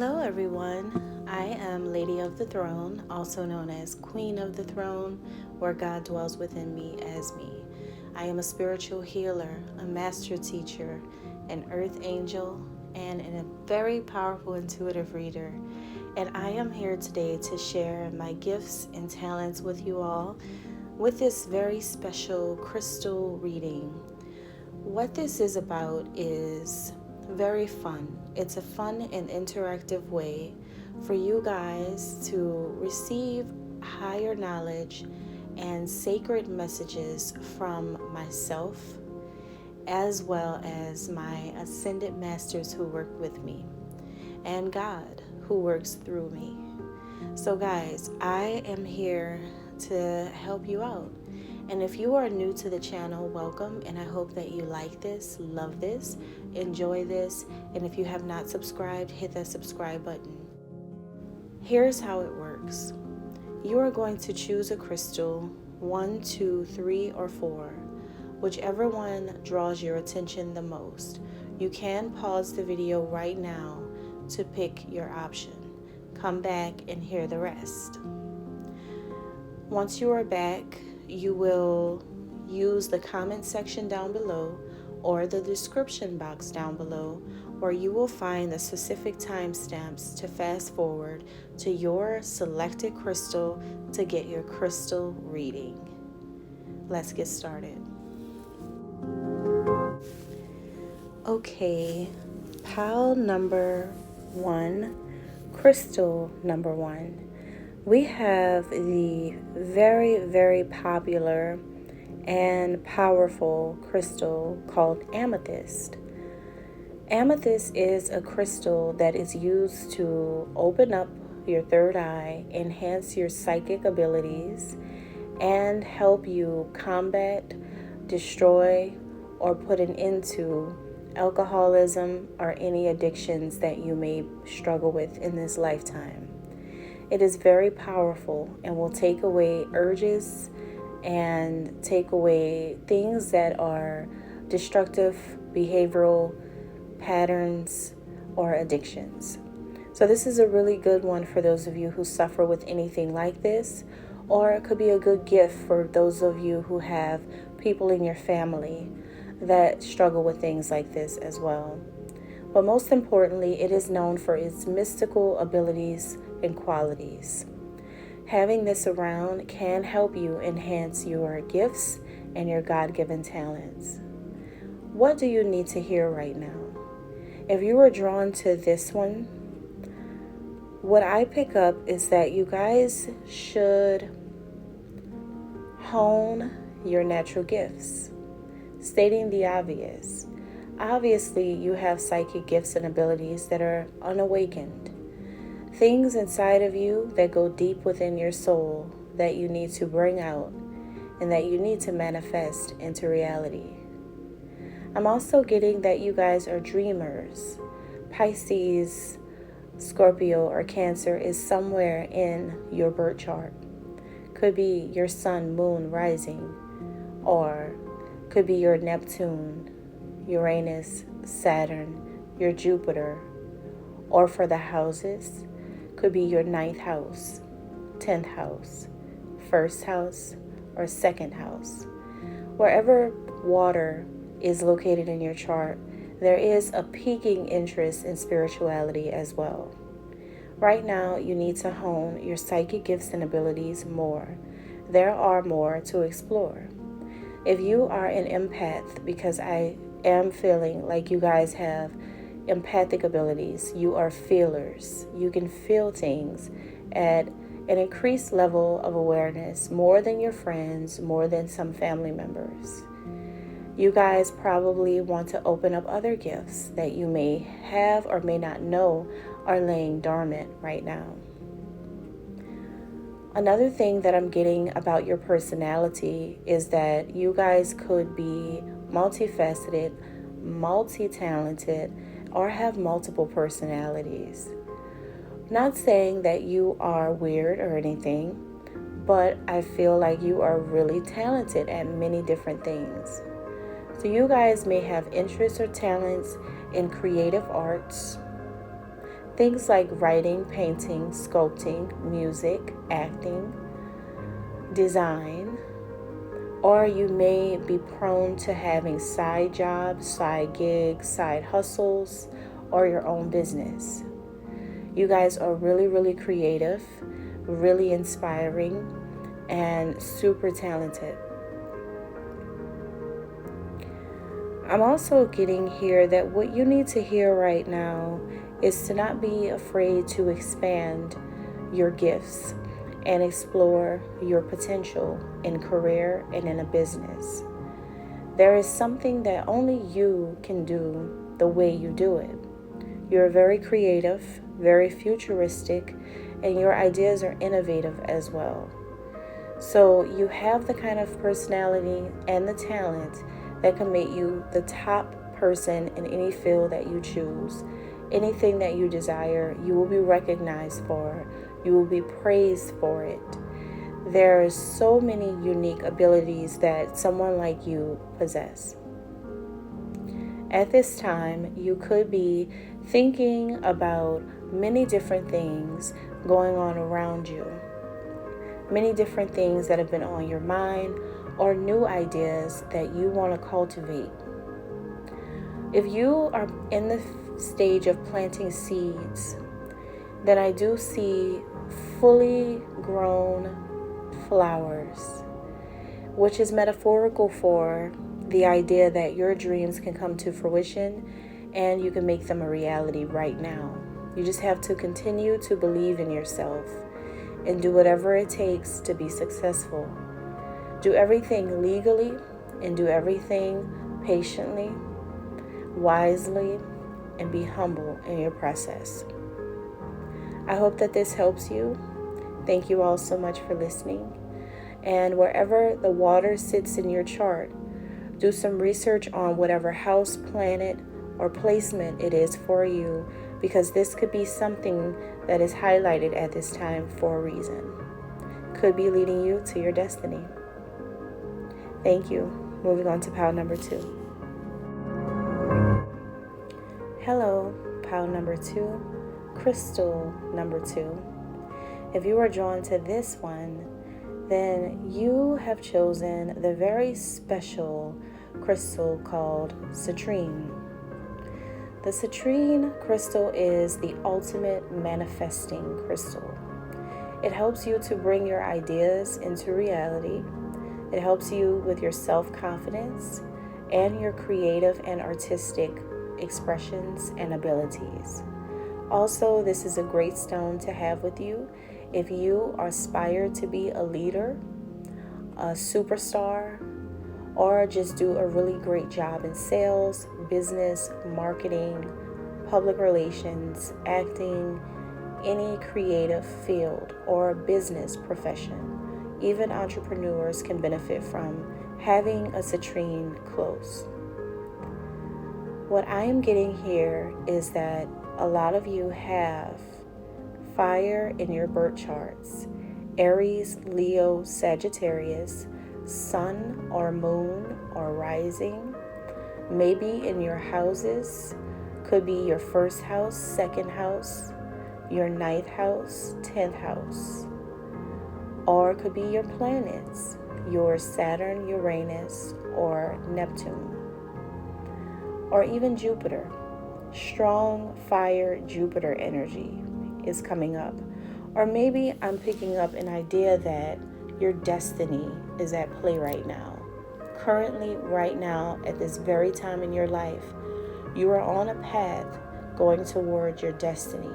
Hello everyone, I am Lady of the Throne, also known as Queen of the Throne, where God dwells within me as me. I am a spiritual healer, a master teacher, an earth angel, and a very powerful intuitive reader. And I am here today to share my gifts and talents with you all with this very special crystal reading. What this is about is very fun. It's a fun and interactive way for you guys to receive higher knowledge and sacred messages from myself, as well as my ascended masters who work with me, and God who works through me. So guys, I am here to help you out. And if you are new to the channel, welcome, and I hope that you like this, love this, enjoy this, and if you have not subscribed, hit that subscribe button. Here's how it works. You are going to choose a crystal, 1, 2, 3, or 4, whichever one draws your attention the most. You can pause the video right now to pick your option. Come back and hear the rest. Once you are back, you will use the comment section down below or the description box down below, where you will find the specific timestamps to fast forward to your selected crystal to get your crystal reading. Let's get started. Okay, pile number 1, crystal number 1. We have the very, very popular and powerful crystal called amethyst. Amethyst is a crystal that is used to open up your third eye, enhance your psychic abilities, and help you combat, destroy, or put an end to alcoholism or any addictions that you may struggle with in this lifetime. It is very powerful and will take away urges and take away things that are destructive behavioral patterns or addictions. So this is a really good one for those of you who suffer with anything like this, or it could be a good gift for those of you who have people in your family that struggle with things like this as well. But most importantly, it is known for its mystical abilities and qualities. Having this around can help you enhance your gifts and your God-given talents. What do you need to hear right now? If you are drawn to this one, what I pick up is that you guys should hone your natural gifts. Stating the obvious. Obviously, you have psychic gifts and abilities that are unawakened. Things inside of you that go deep within your soul that you need to bring out and that you need to manifest into reality. I'm also getting that you guys are dreamers. Pisces, Scorpio, or Cancer is somewhere in your birth chart. Could be your sun, moon, rising, or could be your Neptune, Uranus, Saturn, your Jupiter, or for the houses, could be your 9th house, 10th house, 1st house, or 2nd house. Wherever water is located in your chart, there is a peaking interest in spirituality as well. Right now, you need to hone your psychic gifts and abilities more. There are more to explore. If you are an empath, because I am feeling like you guys have empathic abilities, you are feelers. You can feel things at an increased level of awareness, more than your friends, more than some family members. You guys probably want to open up other gifts that you may have or may not know are laying dormant right now. Another thing that I'm getting about your personality is that you guys could be multifaceted, multi-talented, or have multiple personalities. Not saying that you are weird or anything, but I feel like you are really talented at many different things. So you guys may have interests or talents in creative arts, Things like writing, painting, sculpting, music, acting, design, or you may be prone to having side jobs, side gigs, side hustles, or your own business. You guys are really, really creative, really inspiring, and super talented. I'm also getting here that what you need to hear right now is to not be afraid to expand your gifts and explore your potential in career and in a business. There is something that only you can do the way you do it. You're very creative, very futuristic, and your ideas are innovative as well. So you have the kind of personality and the talent that can make you the top person in any field that you choose. Anything that you desire, you will be recognized for. You will be praised for it. There are so many unique abilities that someone like you possess. At this time, you could be thinking about many different things going on around you. Many different things that have been on your mind or new ideas that you want to cultivate. If you are in the stage of planting seeds, then I do see fully grown flowers, which is metaphorical for the idea that your dreams can come to fruition and you can make them a reality right now. You just have to continue to believe in yourself and do whatever it takes to be successful. Do everything legally and do everything patiently, wisely, and be humble in your process. I hope that this helps you. Thank you all so much for listening. And wherever the water sits in your chart, do some research on whatever house, planet, or placement it is for you, because this could be something that is highlighted at this time for a reason. Could be leading you to your destiny. Thank you. Moving on to pile number 2. Hello, pile number 2, crystal number 2. If you are drawn to this one, then you have chosen the very special crystal called Citrine. The citrine crystal is the ultimate manifesting crystal. It helps you to bring your ideas into reality. It helps you with your self-confidence and your creative and artistic expressions and abilities. Also, this is a great stone to have with you if you aspire to be a leader, a superstar, or just do a really great job in sales, business, marketing, public relations, acting, any creative field or business profession. Even entrepreneurs can benefit from having a citrine close. What I am getting here is that a lot of you have fire in your birth charts. Aries, Leo, Sagittarius, sun or moon or rising, maybe in your houses, could be your first house, second house, your 9th house, 10th house, or it could be your planets, your Saturn, Uranus, or Neptune, or even Jupiter. Strong fire Jupiter energy is coming up. Or maybe I'm picking up an idea that your destiny is at play right now. Currently, right now, at this very time in your life, you are on a path going toward your destiny.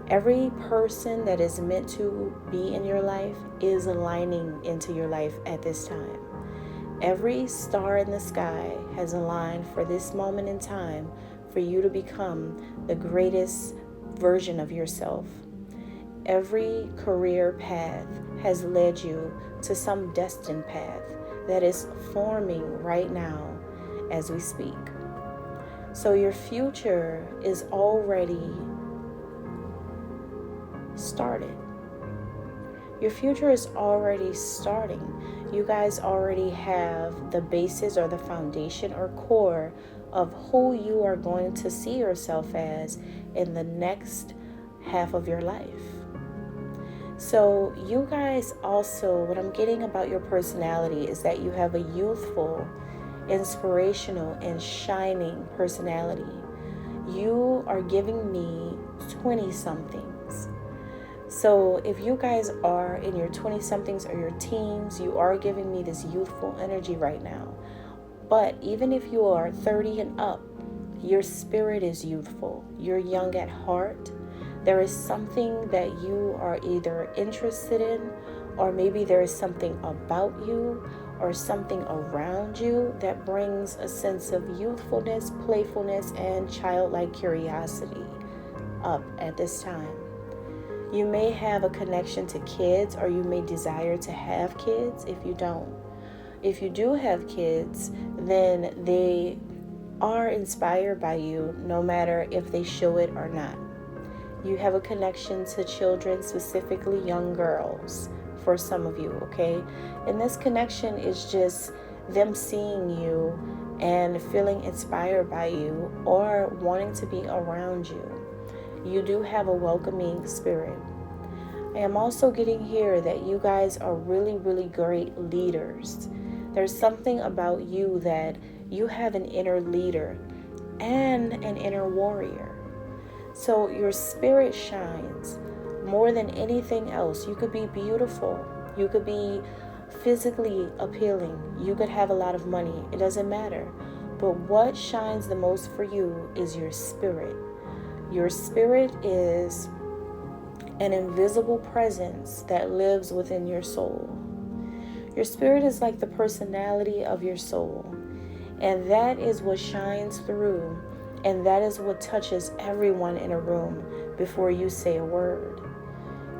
Every person that is meant to be in your life is aligning into your life at this time. Every star in the sky has aligned for this moment in time for you to become the greatest version of yourself. Every career path has led you to some destined path that is forming right now as we speak. So your future is already started. Your future is already starting. You guys already have the basis or the foundation or core of who you are going to see yourself as in the next half of your life. So you guys also, what I'm getting about your personality is that you have a youthful, inspirational, and shining personality. You are giving me 20-somethings. So if you guys are in your 20-somethings or your teens, you are giving me this youthful energy right now. But even if you are 30 and up, your spirit is youthful. You're young at heart. There is something that you are either interested in, or maybe there is something about you or something around you that brings a sense of youthfulness, playfulness, and childlike curiosity up at this time. You may have a connection to kids, or you may desire to have kids if you don't. If you do have kids, then they are inspired by you no matter if they show it or not. You have a connection to children, specifically young girls, for some of you, okay? And this connection is just them seeing you and feeling inspired by you or wanting to be around you. You do have a welcoming spirit. I am also getting here that you guys are really, really great leaders. There's something about you that you have an inner leader and an inner warrior. So your spirit shines more than anything else. You could be beautiful. You could be physically appealing. You could have a lot of money. It doesn't matter. But what shines the most for you is your spirit. Your spirit is an invisible presence that lives within your soul. Your spirit is like the personality of your soul. And that is what shines through. And that is what touches everyone in a room before you say a word.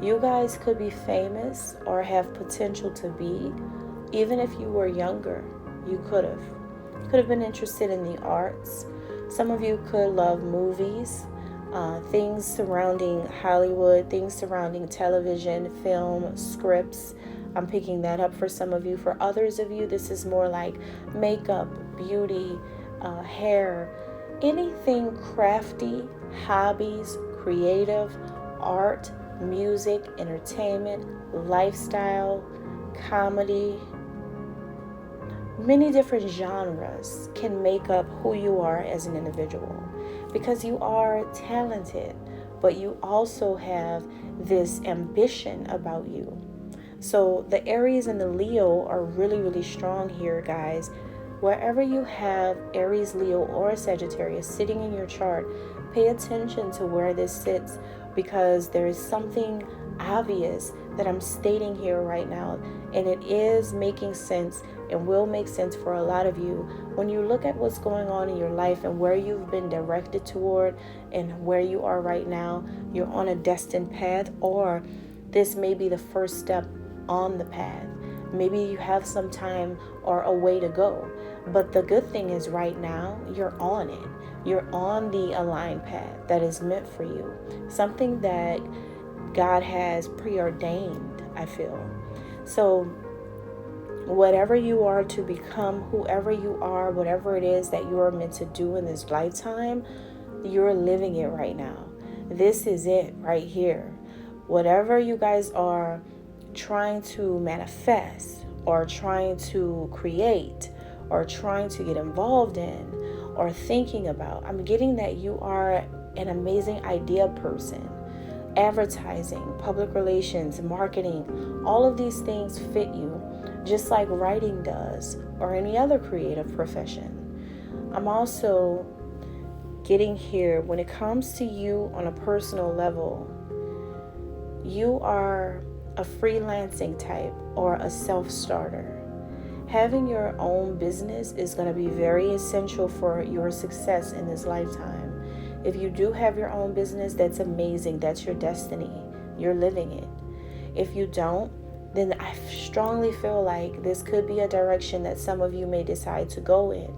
You guys could be famous or have potential to be. Even if you were younger, you could have been interested in the arts. Some of you could love movies, things surrounding Hollywood, things surrounding television, film, scripts. I'm picking that up for some of you. For others of you, this is more like makeup, beauty, hair, anything crafty, hobbies, creative, art, music, entertainment, lifestyle, comedy. Many different genres can make up who you are as an individual, because you are talented, but you also have this ambition about you. So the Aries and the Leo are really, really strong here, guys. Wherever you have Aries, Leo, or Sagittarius sitting in your chart, pay attention to where this sits, because there is something obvious that I'm stating here right now, and it is making sense and will make sense for a lot of you. When you look at what's going on in your life and where you've been directed toward and where you are right now, you're on a destined path, or this may be the first step on the path. Maybe you have some time or a way to go. But the good thing is right now, you're on it. You're on the aligned path that is meant for you. Something that God has preordained, I feel. So whatever you are to become, whoever you are, whatever it is that you are meant to do in this lifetime, you're living it right now. This is it right here. Whatever you guys are trying to manifest or trying to create or trying to get involved in or thinking about, I'm getting that you are an amazing idea person. Advertising, public relations, marketing, all of these things fit you just like writing does or any other creative profession. I'm also getting here when it comes to you on a personal level, you are a freelancing type or a self-starter. Having your own business is going to be very essential for your success in this lifetime. If you do have your own business, that's amazing. That's your destiny. You're living it. If you don't, then I strongly feel like this could be a direction that some of you may decide to go in.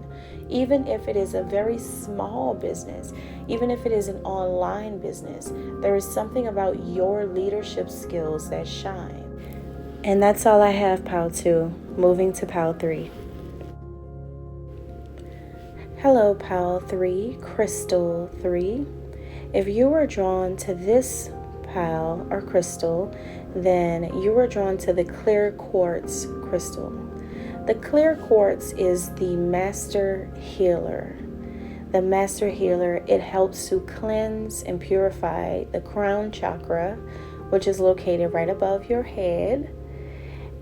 Even if it is a very small business, even if it is an online business, there is something about your leadership skills that shine. And that's all I have, Pile 2. Moving to Pile 3. Hello, Pile 3, Crystal 3. If you are drawn to this pile or crystal, then you are drawn to the clear quartz crystal. The clear quartz is the master healer. The master healer, it helps to cleanse and purify the crown chakra, which is located right above your head.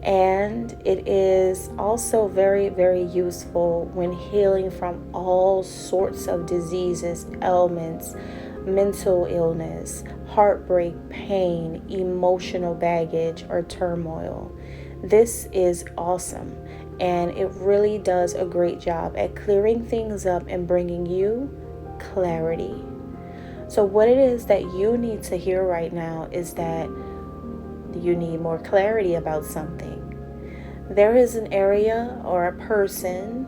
And it is also very, very useful when healing from all sorts of diseases, ailments, mental illness, heartbreak, pain, emotional baggage, or turmoil. This is awesome, and it really does a great job at clearing things up and bringing you clarity. So what it is that you need to hear right now is that you need more clarity about something. There is an area or a person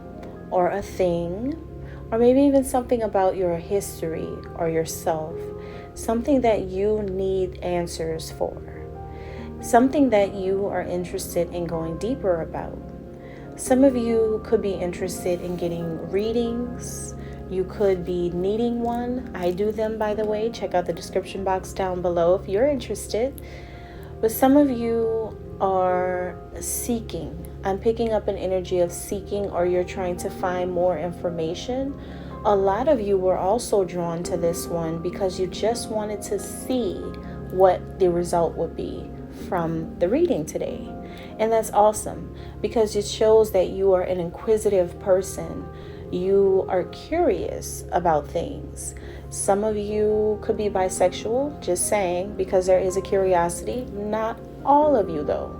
or a thing, or maybe even something about your history or yourself, something that you need answers for, something that you are interested in going deeper about. Some of you could be interested in getting readings. You could be needing one. I do them, by the way. Check out the description box down below if you're interested. But some of you are seeking. I'm picking up an energy of seeking, or you're trying to find more information. A lot of you were also drawn to this one because you just wanted to see what the result would be from the reading today. And that's awesome because it shows that you are an inquisitive person. You are curious about things. Some of you could be bisexual, just saying, because there is a curiosity. Not all of you, though.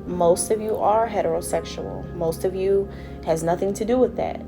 Most of you are heterosexual. Most of you has nothing to do with that.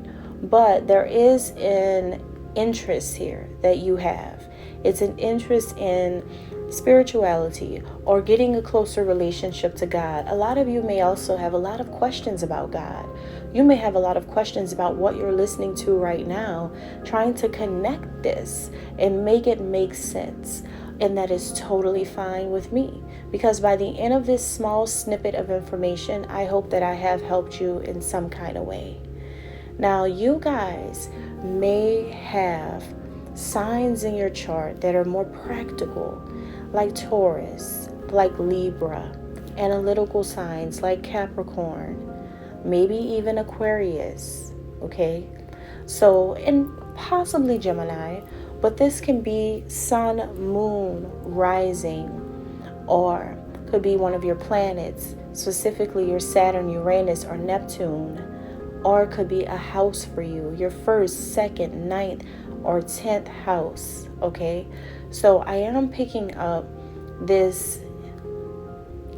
But there is an interest here that you have. It's an interest in spirituality or getting a closer relationship to God. A lot of you may also have a lot of questions about God. You may have a lot of questions about what you're listening to right now, trying to connect this and make it make sense. And that is totally fine with me, because by the end of this small snippet of information, I hope that I have helped you in some kind of way. Now, you guys may have signs in your chart that are more practical, like Taurus, like Libra, analytical signs like Capricorn, maybe even Aquarius, okay? So, and possibly Gemini, but this can be sun, moon, rising, or could be one of your planets, specifically your Saturn, Uranus, or Neptune, or it could be a house for you, your first, second, ninth, or 10th house, okay? So I am picking up this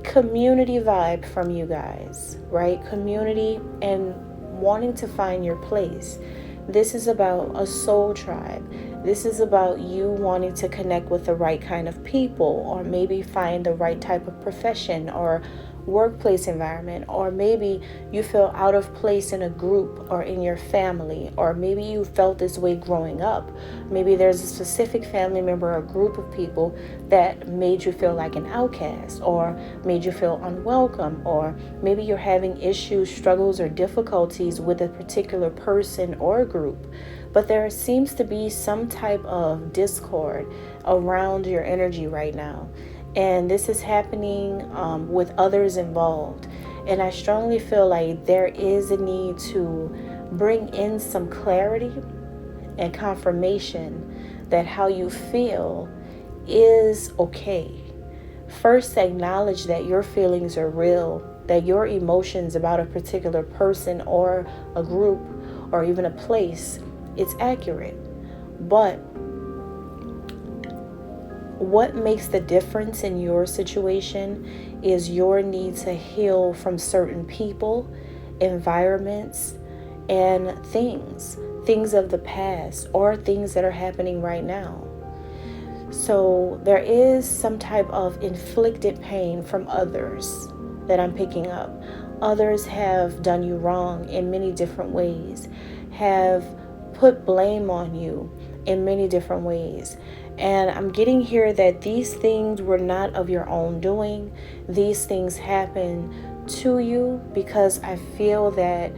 community vibe from you guys, right? Community and wanting to find your place. This is about a soul tribe. This is about you wanting to connect with the right kind of people, or maybe find the right type of profession or workplace environment, or maybe you feel out of place in a group or in your family, or maybe you felt this way growing up. Maybe there's a specific family member or group of people that made you feel like an outcast or made you feel unwelcome, or maybe you're having issues, struggles, or difficulties with a particular person or group. But there seems to be some type of discord around your energy right now. And this is happening with others involved. And I strongly feel like there is a need to bring in some clarity and confirmation that how you feel is okay. First, acknowledge that your feelings are real, that your emotions about a particular person or a group or even a place, it's accurate. But what makes the difference in your situation is your need to heal from certain people, environments, and things of the past or things that are happening right now. So there is some type of inflicted pain from others that I'm picking up. Others have done you wrong in many different ways, have put blame on you in many different ways. And I'm getting here that these things were not of your own doing. These things happen to you because I feel that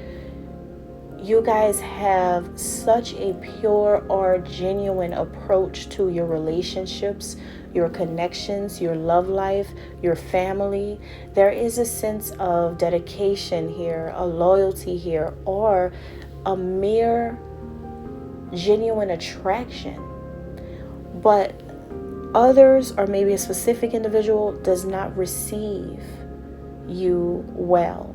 you guys have such a pure or genuine approach to your relationships, your connections, your love life, your family. There is a sense of dedication here, a loyalty here, or a mere genuine attraction. But others, or maybe a specific individual, does not receive you well.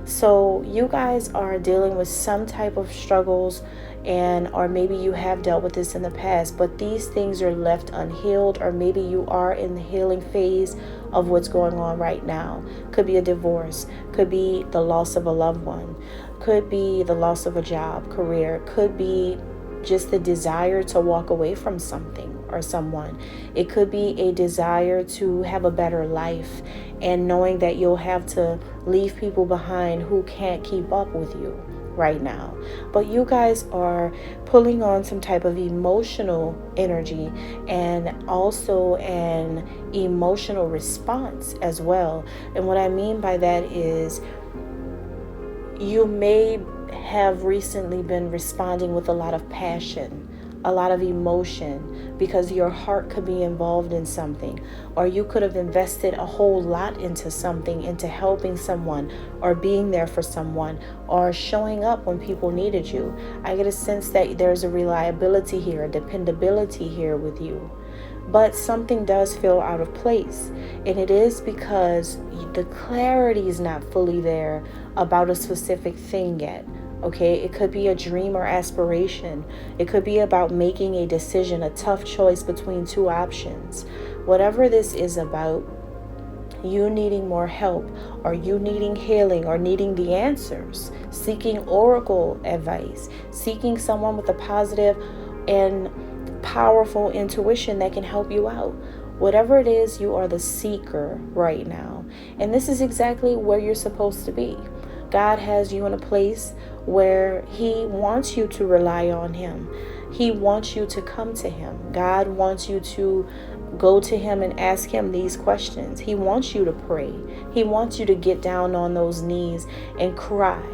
So you guys are dealing with some type of struggles, and or maybe you have dealt with this in the past, but these things are left unhealed, or maybe you are in the healing phase of what's going on right now. Could be a divorce, could be the loss of a loved one, could be the loss of a job, career, could be just the desire to walk away from something or someone. It could be a desire to have a better life, and knowing that you'll have to leave people behind who can't keep up with you right now. But you guys are pulling on some type of emotional energy, and also an emotional response as well. And what I mean by that is, you may have recently been responding with a lot of passion, a lot of emotion, because your heart could be involved in something, or you could have invested a whole lot into something, into helping someone, or being there for someone, or showing up when people needed you. I get a sense that there's a reliability here, a dependability here with you. But something does feel out of place, and it is because the clarity is not fully there about a specific thing yet. Okay, it could be a dream or aspiration. It could be about making a decision, a tough choice between two options. Whatever this is about, you needing more help, or you needing healing, or needing the answers, seeking oracle advice, seeking someone with a positive and powerful intuition that can help you out. Whatever it is, you are the seeker right now. And this is exactly where you're supposed to be. God has you in a place where He wants you to rely on Him. He wants you to come to Him. God wants you to go to Him and ask Him these questions. He wants you to pray. He wants you to get down on those knees and cry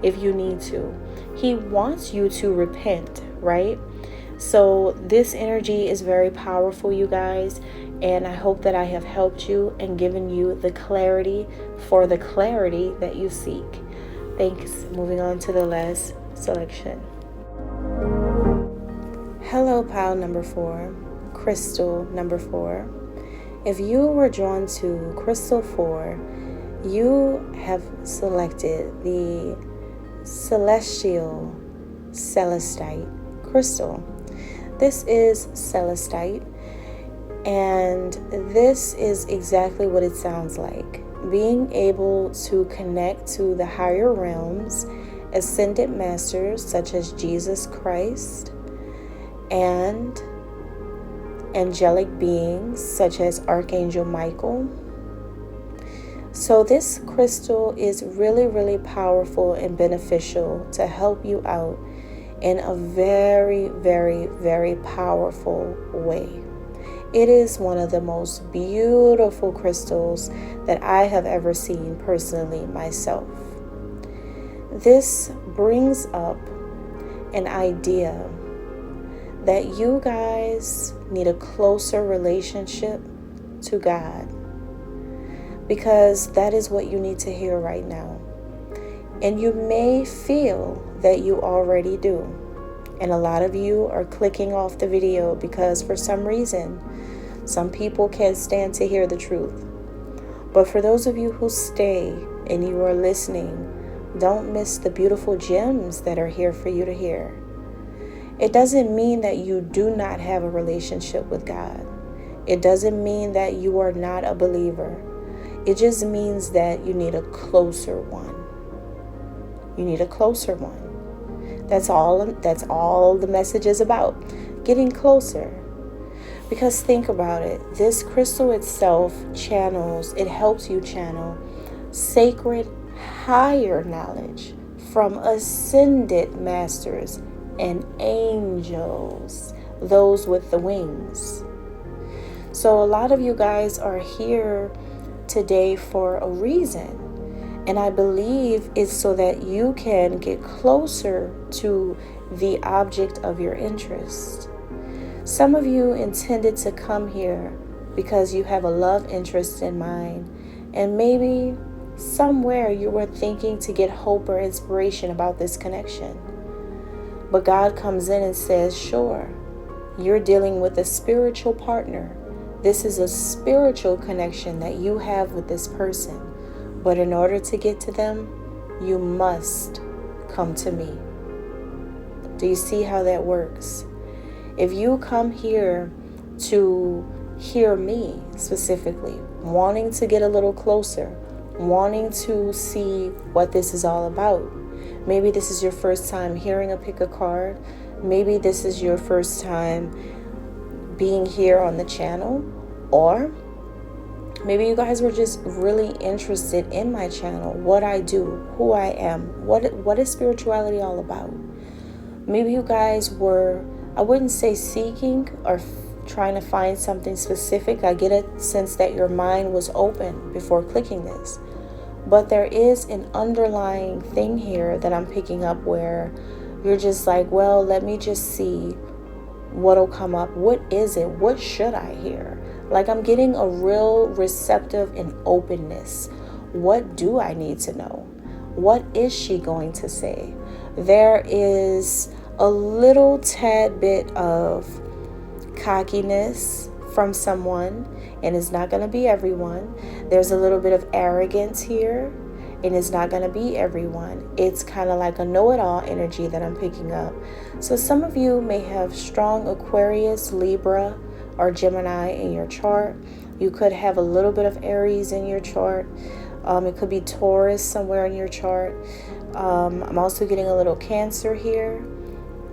if you need to. He wants you to repent, right? So this energy is very powerful, you guys, and I hope that I have helped you and given you the clarity for the clarity that you seek. Thanks. Moving on to the last selection. Hello, pile number 4, crystal number 4. If you were drawn to crystal 4, you have selected the celestial Celestite crystal. This is Celestite, and this is exactly what it sounds like. Being able to connect to the higher realms, ascended masters such as Jesus Christ, and angelic beings such as Archangel Michael. So this crystal is really, really powerful and beneficial to help you out in a very, very, very powerful way. It is one of the most beautiful crystals that I have ever seen personally myself. This brings up an idea that you guys need a closer relationship to God, because that is what you need to hear right now. And you may feel that you already do. And a lot of you are clicking off the video because for some reason, some people can't stand to hear the truth. But for those of you who stay and you are listening, don't miss the beautiful gems that are here for you to hear. It doesn't mean that you do not have a relationship with God. It doesn't mean that you are not a believer. It just means that you need a closer one. You need a closer one. That's all the message is about. Getting closer. Because think about it. This crystal itself it helps you channel sacred higher knowledge from ascended masters and angels, those with the wings. So a lot of you guys are here today for a reason. And I believe it's so that you can get closer to the object of your interest. Some of you intended to come here because you have a love interest in mind, and maybe somewhere you were thinking to get hope or inspiration about this connection. But God comes in and says, sure, you're dealing with a spiritual partner. This is a spiritual connection that you have with this person. But in order to get to them, you must come to me. Do you see how that works? If you come here to hear me specifically, wanting to get a little closer, wanting to see what this is all about, maybe this is your first time hearing a Pickacard, maybe this is your first time being here on the channel, or maybe you guys were just really interested in my channel, what I do, who I am, what is spirituality all about. Maybe you guys were, I wouldn't say seeking or trying to find something specific. I get a sense that your mind was open before clicking this. But there is an underlying thing here that I'm picking up where you're just like, well, let me just see what'll come up. What is it? What should I hear? Like, I'm getting a real receptive and openness. What do I need to know? What is she going to say? There is a little tad bit of cockiness from someone, and it's not going to be everyone. There's a little bit of arrogance here, and it's not going to be everyone. It's kind of like a know-it-all energy that I'm picking up. So some of you may have strong Aquarius, Libra, or Gemini in your chart. You could have a little bit of Aries in your chart. It could be Taurus somewhere in your chart. I'm also getting a little Cancer here.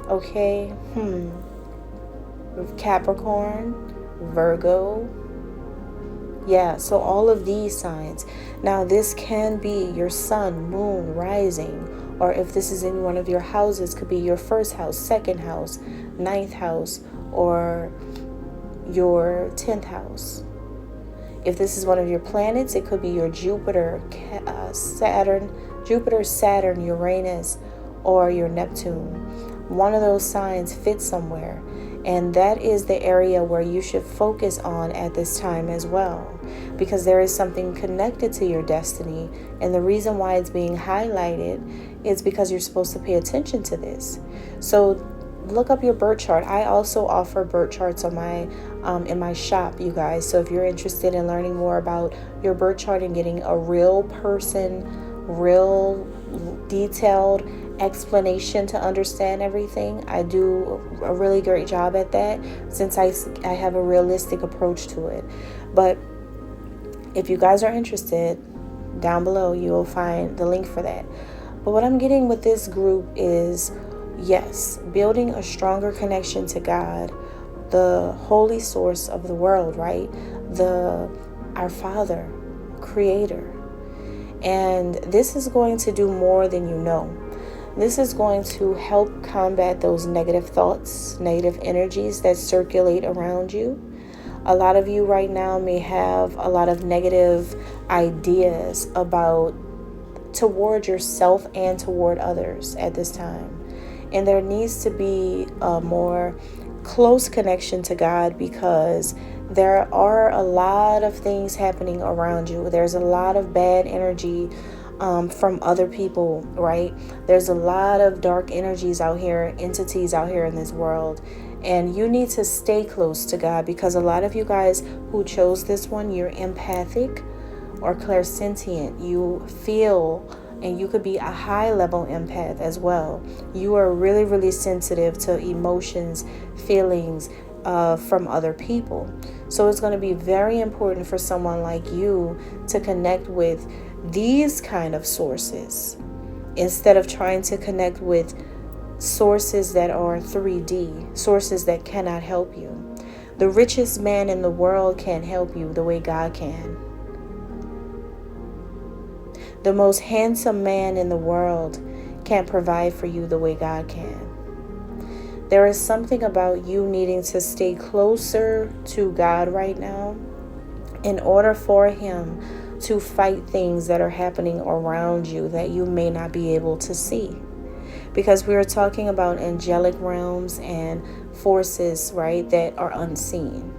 Okay. Capricorn, Virgo. Yeah, so all of these signs. Now, this can be your sun, moon, rising, or if this is in one of your houses, could be your first house, second house, ninth house, or your 10th house. If this is one of your planets, it could be your Jupiter, Saturn, Uranus, or your Neptune. One of those signs fits somewhere. And that is the area where you should focus on at this time as well, because there is something connected to your destiny. And the reason why it's being highlighted is because you're supposed to pay attention to this. So look up your birth chart. I also offer birth charts on my in my shop, you guys. So if you're interested in learning more about your birth chart and getting a real person, real detailed explanation to understand everything, I do a really great job at that, since I have a realistic approach to it. But if you guys are interested, down below you will find the link for that. But what I'm getting with this group is, yes, building a stronger connection to God, the holy source of the world, right? Our Father, Creator. And this is going to do more than you know. This is going to help combat those negative thoughts, negative energies that circulate around you. A lot of you right now may have a lot of negative ideas toward yourself and toward others at this time. And there needs to be a more close connection to God, because there are a lot of things happening around you. There's a lot of bad energy from other people, right? There's a lot of dark energies out here, entities out here in this world. And you need to stay close to God, because a lot of you guys who chose this one, you're empathic or clairsentient. You feel, and you could be a high level empath as well. You are really, really sensitive to emotions, feelings from other people. So it's going to be very important for someone like you to connect with these kind of sources instead of trying to connect with sources that are 3D, sources that cannot help you. The richest man in the world can't help you the way God can. The most handsome man in the world can't provide for you the way God can. There is something about you needing to stay closer to God right now in order for Him to fight things that are happening around you that you may not be able to see. Because we are talking about angelic realms and forces, right, that are unseen.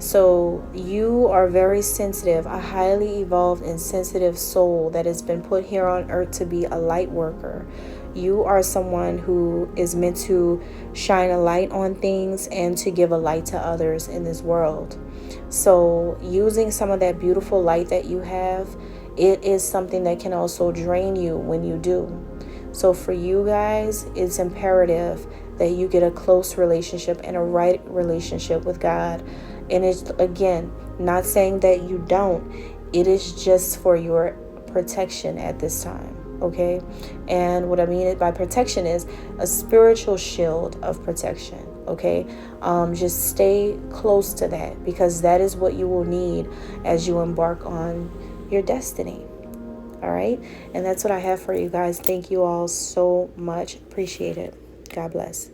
So you are very sensitive, a highly evolved and sensitive soul that has been put here on earth to be a light worker. You are someone who is meant to shine a light on things and to give a light to others in this world. So using some of that beautiful light that you have, it is something that can also drain you when you do. So for you guys, it's imperative that you get a close relationship and a right relationship with God. And it's, again, not saying that you don't. It is just for your protection at this time, okay? And what I mean by protection is a spiritual shield of protection, okay? Just stay close to that, because that is what you will need as you embark on your destiny. All right? And that's what I have for you guys. Thank you all so much. Appreciate it. God bless.